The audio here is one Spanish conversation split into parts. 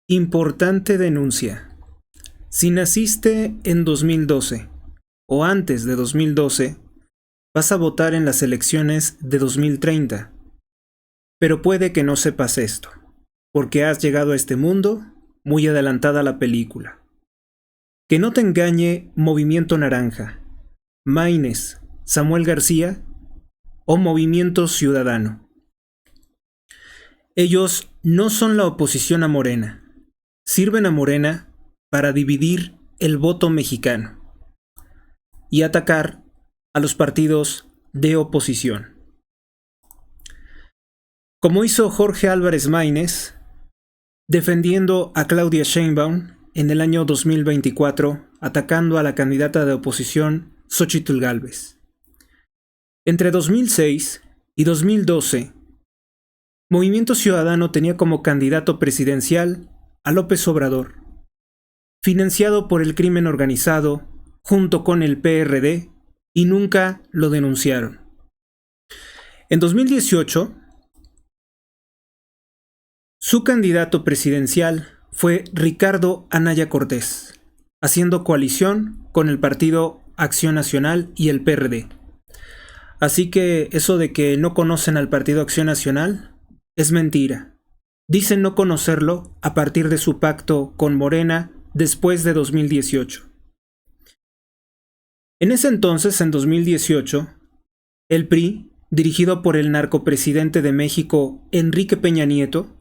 Importante denuncia. Si naciste en 2012 o antes de 2012, vas a votar en las elecciones de 2030. Pero puede que no sepas esto, porque has llegado a este mundo muy adelantada a la película. Que no te engañe Movimiento Naranja, Maines, Samuel García o Movimiento Ciudadano. Ellos no son la oposición a Morena. Sirven a Morena para dividir el voto mexicano y atacar a los partidos de oposición. Como hizo Jorge Álvarez Maínez, defendiendo a Claudia Sheinbaum en el año 2024, atacando a la candidata de oposición Xóchitl Gálvez. Entre 2006 y 2012, Movimiento Ciudadano tenía como candidato presidencial a López Obrador, financiado por el crimen organizado junto con el PRD, y nunca lo denunciaron. En 2018, su candidato presidencial fue Ricardo Anaya Cortés, haciendo coalición con el Partido Acción Nacional y el PRD. Así que eso de que no conocen al Partido Acción Nacional es mentira. Dicen no conocerlo a partir de su pacto con Morena después de 2018. En ese entonces, en 2018, el PRI, dirigido por el narcopresidente de México Enrique Peña Nieto,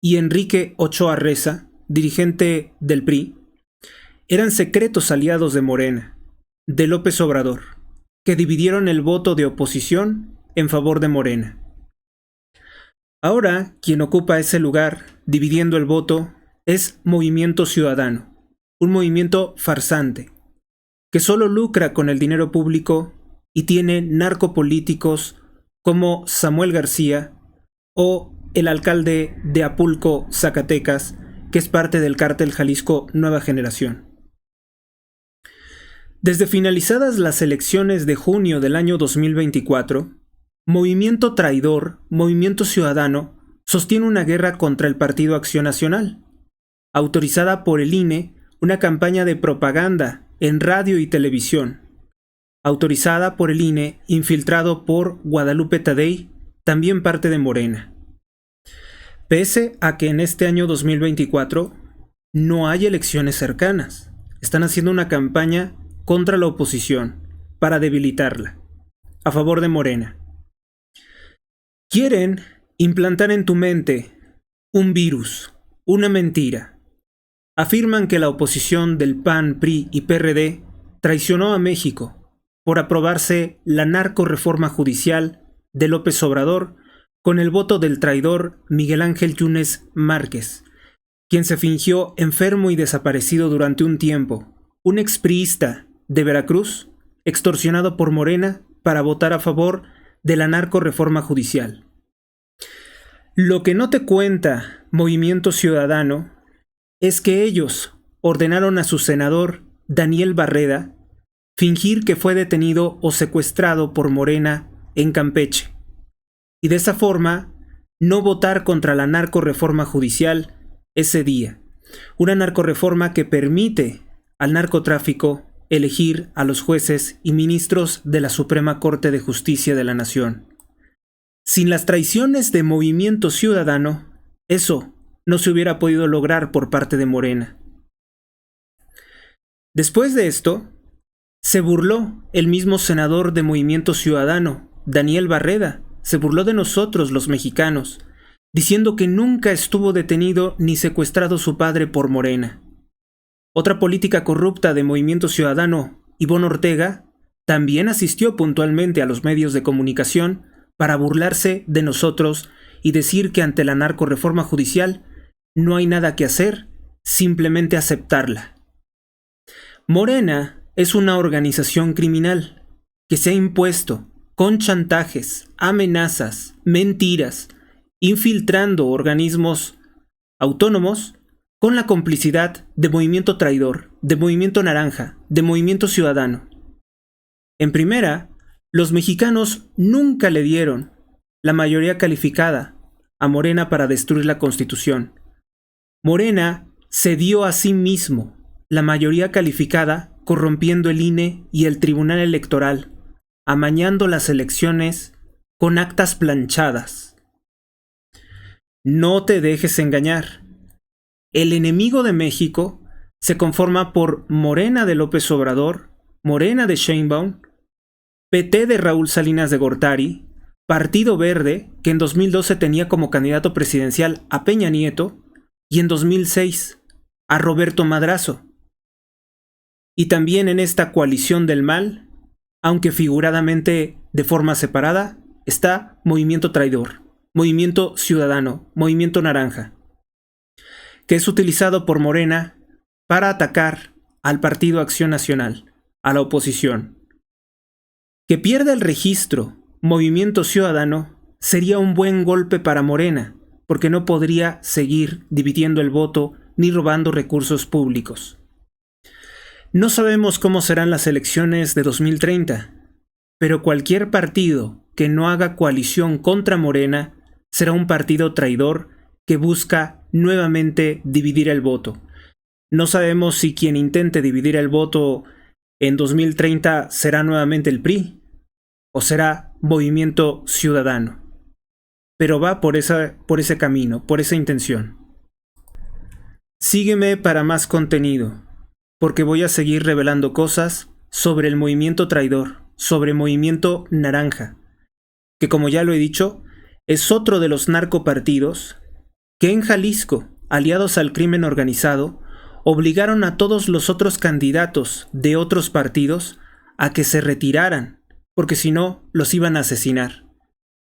y Enrique Ochoa Reza, dirigente del PRI, eran secretos aliados de Morena, de López Obrador, que dividieron el voto de oposición en favor de Morena. Ahora, quien ocupa ese lugar, dividiendo el voto, es Movimiento Ciudadano, un movimiento farsante, que solo lucra con el dinero público y tiene narcopolíticos como Samuel García o el alcalde de Apulco, Zacatecas, que es parte del cártel Jalisco Nueva Generación. Desde finalizadas las elecciones de junio del año 2024, Movimiento Traidor, Movimiento Ciudadano, sostiene una guerra contra el Partido Acción Nacional, autorizada por el INE, una campaña de propaganda en radio y televisión, autorizada por el INE, infiltrado por Guadalupe Tadei, también parte de Morena. Pese a que en este año 2024 no hay elecciones cercanas, están haciendo una campaña contra la oposición para debilitarla, a favor de Morena. Quieren implantar en tu mente un virus, una mentira. Afirman que la oposición del PAN, PRI y PRD traicionó a México por aprobarse la narcoreforma judicial de López Obrador con el voto del traidor Miguel Ángel Yunes Márquez, quien se fingió enfermo y desaparecido durante un tiempo, un expriista de Veracruz, extorsionado por Morena para votar a favor de la narcoreforma judicial. Lo que no te cuenta Movimiento Ciudadano es que ellos ordenaron a su senador Daniel Barreda fingir que fue detenido o secuestrado por Morena en Campeche, y de esa forma no votar contra la narcoreforma judicial ese día, una narcoreforma que permite al narcotráfico elegir a los jueces y ministros de la Suprema Corte de Justicia de la Nación. Sin las traiciones de Movimiento Ciudadano, eso no se hubiera podido lograr por parte de Morena. Después de esto, se burló el mismo senador de Movimiento Ciudadano, Daniel Barreda, se burló de nosotros los mexicanos, diciendo que nunca estuvo detenido ni secuestrado su padre por Morena. Otra política corrupta de Movimiento Ciudadano, Ivonne Ortega, también asistió puntualmente a los medios de comunicación para burlarse de nosotros y decir que ante la narcoreforma judicial no hay nada que hacer, simplemente aceptarla. Morena es una organización criminal que se ha impuesto con chantajes, amenazas, mentiras, infiltrando organismos autónomos con la complicidad de Movimiento Traidor, de Movimiento Naranja, de Movimiento Ciudadano. En primera, los mexicanos nunca le dieron la mayoría calificada a Morena para destruir la Constitución. Morena se dio a sí mismo la mayoría calificada, corrompiendo el INE y el Tribunal Electoral, amañando las elecciones con actas planchadas. No te dejes engañar. El enemigo de México se conforma por Morena de López Obrador, Morena de Sheinbaum, PT de Raúl Salinas de Gortari, Partido Verde, que en 2012 tenía como candidato presidencial a Peña Nieto, y en 2006 a Roberto Madrazo. Y también en esta coalición del mal, aunque figuradamente de forma separada, está Movimiento Traidor, Movimiento Ciudadano, Movimiento Naranja, que es utilizado por Morena para atacar al Partido Acción Nacional, a la oposición. Que pierda el registro Movimiento Ciudadano sería un buen golpe para Morena, porque no podría seguir dividiendo el voto ni robando recursos públicos. No sabemos cómo serán las elecciones de 2030, pero cualquier partido que no haga coalición contra Morena será un partido traidor que busca nuevamente dividir el voto. No sabemos si quien intente dividir el voto en 2030 será nuevamente el PRI o será Movimiento Ciudadano, pero va por ese camino, por esa intención. Sígueme para más contenido, porque voy a seguir revelando cosas sobre el movimiento traidor, sobre Movimiento Naranja, que como ya lo he dicho, es otro de los narcopartidos que en Jalisco, aliados al crimen organizado, obligaron a todos los otros candidatos de otros partidos a que se retiraran, porque si no, los iban a asesinar.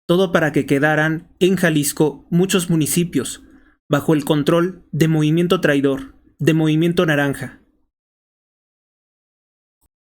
Todo para que quedaran en Jalisco muchos municipios bajo el control de Movimiento Traidor, de Movimiento Naranja.